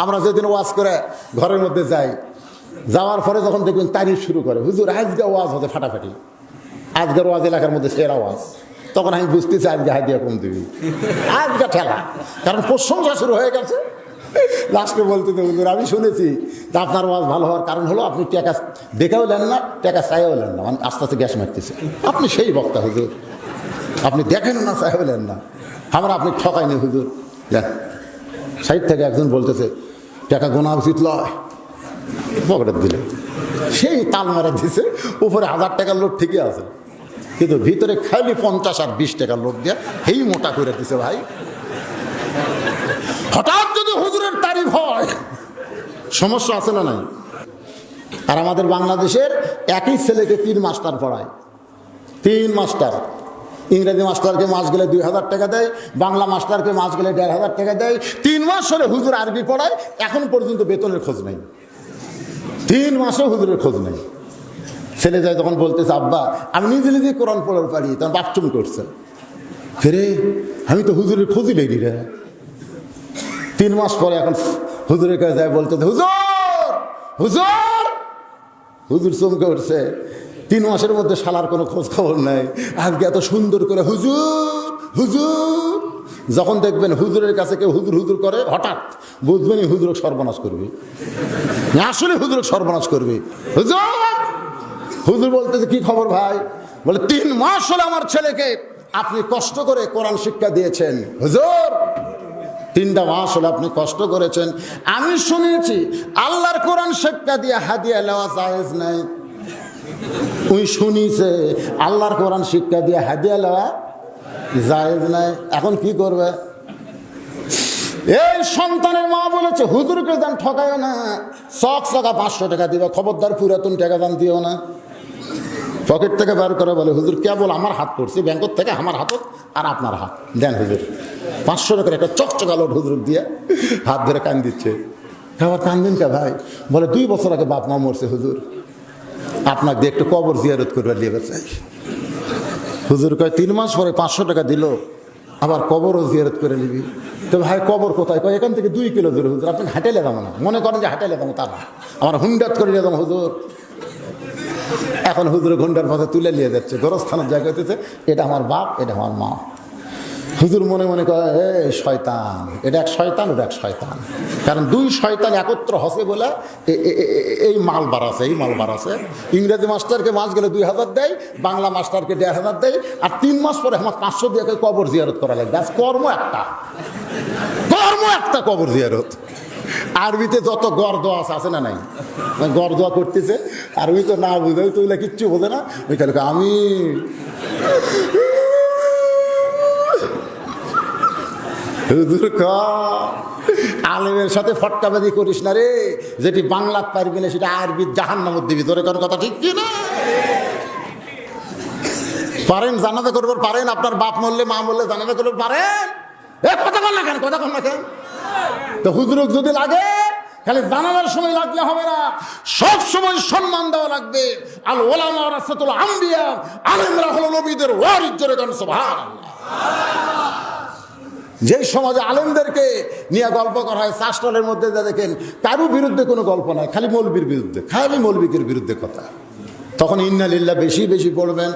আমরা যেদিন ওয়াজ করে ঘরের মধ্যে যাই, যাওয়ার পরে যখন দেখবেন তারিফ শুরু করে, হুজুর আজকে ওয়াজ হতে ফাটাফাটি, আজকের ওয়াজ এলাকার মধ্যে সেরা ওয়াজ, তখন আমি বুঝতেছি আজকে হাদিয়া কম দিবি, আজকে ঠেলা, কারণ প্রশংসা শুরু হয়ে গেছে। লাস্টে বলতে তো হুজুর আমি শুনেছি যে আপনার ওয়াজ ভালো হওয়ার কারণ হলো আপনি টাকা দেখেও নেন না, টাকা চাইও নেন না, মানে আস্তে আস্তে গ্যাস মারতেছে। আপনি সেই বক্তা হুজুর, আপনি দেখেন না চাইও নেন না, আমরা আপনি ঠকাইনি হুজুর। দেখ সাইড থেকে একজন বলতেছে টাকা গোনা উচিত লয়, পকেটে দিলে সেই তাল মারা দিছে, উপরে 1000 টাকার লোক ঠিকই আছে, কিন্তু ভিতরে খালি 50 আর 20 টাকার লোক দিয়ে সেই মোটা করে দিছে ভাই। হঠাৎ যদি হুজুরের তারিফ হয় সমস্যা আছে না নাই? আর আমাদের বাংলাদেশের একই ছেলেকে 3 মাস্টার পড়ায়, 3 মাস্টার, ইংরেজি মাস্টারকে মাস গেলে 2000 টাকা দেয়, বাংলা মাস্টারকে মাস গেলে 1500 টাকা দেয়। 3 মাস ধরে হুজুর আরবি পড়ায়, এখন পর্যন্ত বেতনের খোঁজ নেই, 3 মাসও হুজুরের খোঁজ নেই। ছেলে যায় তখন বলতেছে আব্বা আমি নিজে নিজে কোরআন পড়ার পারি, তখন বাথরুম করছে, ফেরে আমি তো হুজুরের খোঁজই নেই রে। 3 মাস পরে এখন হুজুরের কাছে যায়, বলতে হুজুর হুজুর, হুজুর চমকে উঠছে, 3 মাসের মধ্যে শালার কোনো খোঁজ খবর নাই, আজকে এত সুন্দর করে হুজুর হুজুর। যখন দেখবেন হুজুরের কাছে কেউ হুজুর হুজুর করে, হঠাৎ বুঝবেনই হুজুর সর্বনাশ করবে, আসলে হুজুর সর্বনাশ করবে। হুজুর হুজুর বলতেছে কি খবর ভাই? বলে 3 মাস হলো আমার ছেলেকে আপনি কষ্ট করে কোরআন শিক্ষা দিয়েছেন হুজুর, 3টা মাস হলে আপনি কষ্ট করেছেন। আমি শুনেছি আল্লাহর কোরআন শিক্ষা দিয়ে হাদিয়া নেওয়া জায়েজ নাই। ওই শুনিছে আল্লাহর কোরআন শিক্ষা দিয়ে হাদিয়া নেওয়া জায়েজ নাই, এখন কি করবে? এই সন্তানের মা বলেছে হুজুরকে দান ঠকায় না, চকচকা 500 টাকা দিবে, খবরদার পুরাতন টাকা দান দিও না। পকেট থেকে বার করে বলে হুজুর কেবল আমার হাত পড়ছে ব্যাংকের থেকে, আমার হাতত আর আপনার হাত দেন হুজুর, 500 টাকার একটা চকচকা লোট হুজুর দিয়ে হাত ধরে কান দিচ্ছে। আবার কান্দিন কে ভাই? বলে 2 বছর আগে বাপ মা মরছে হুজুর, আপনাকে দিয়ে একটু কবর জিয়ারত করে নিয়ে চাই। হুজুর কয় 3 মাস পরে 500 টাকা দিল, আবার কবরও জিয়ারত করে নিবি। তো ভাই কবর কোথায়? কয় এখান থেকে 2 কিলো দূরে হুজুর, আপনি হাঁটাইলে যাবো না, মনে করেন যে হাঁটাইলে যাবো, তার আমার হুন্ডাত করে নিয়ে যাবো হুজুর। এখন হুজুর ঘন্টার পথে তুলে নিয়ে যাচ্ছে, গোরস্থানের জায়গা হইতেছে, এটা আমার বাপ এটা আমার মা। হুজুর মনে মনে করে এ শয়তান, এটা এক শয়তান ওটা এক শয়তান, কারণ 2 শয়তান একত্র হসে বলে এই মাল বাড়াছে, এই মাল বাড়াছে। ইংরেজি মাস্টারকে মাস গেলে 2000 দেয়, বাংলা মাস্টারকে 1500 দেয়, আর 3 মাস পরে আমার 500 দিয়ে কবর জিয়ারত করা লাগে। ব্যাস কর্ম একটা কবর জিয়ারত। আরবিতে যত গরদোয়া আছে না নাই, গরদোয়া করতেছে, আরবি তো না বুঝে, ওই তো ওইগুলা কিচ্ছু বোঝে না, ওই খালি আমি হুজুর আলেমের সাথে ফটকাবাজি করিস না রে, যেটি বাংলা পারবি না সেটা আরবি জাহান্নামে দিবি। তোর কোনো কথা ঠিক কি না? পারেন জানাজা করবার পারেন, আপনার বাপ মরলে মা মরলে জানাজা করবার পারেন, কথা বল না কেন, কথা বল না কেন? তো হুজুরক যদি লাগে খালি জানাজার সময় লাগলে হবে না, সব সময় সম্মান দেওয়া লাগবে। আল ওলামা ওয়ারাসাতুল আম্বিয়া, আলেমরা হলো নবীদের ওয়ারিস, জোরে গান সুবহানাল্লাহ। যেই সমাজে আলেমদেরকে নিয়ে গল্প করা হয়, শাস্ত্রের মধ্যে যা দেখেন কারো বিরুদ্ধে কোনো গল্প নাই, খালি মৌলবীর বিরুদ্ধে, খালি মৌলবীদের বিরুদ্ধে কথা, তখন ইন্না লিল্লাহ বেশি বেশি পড়বেন।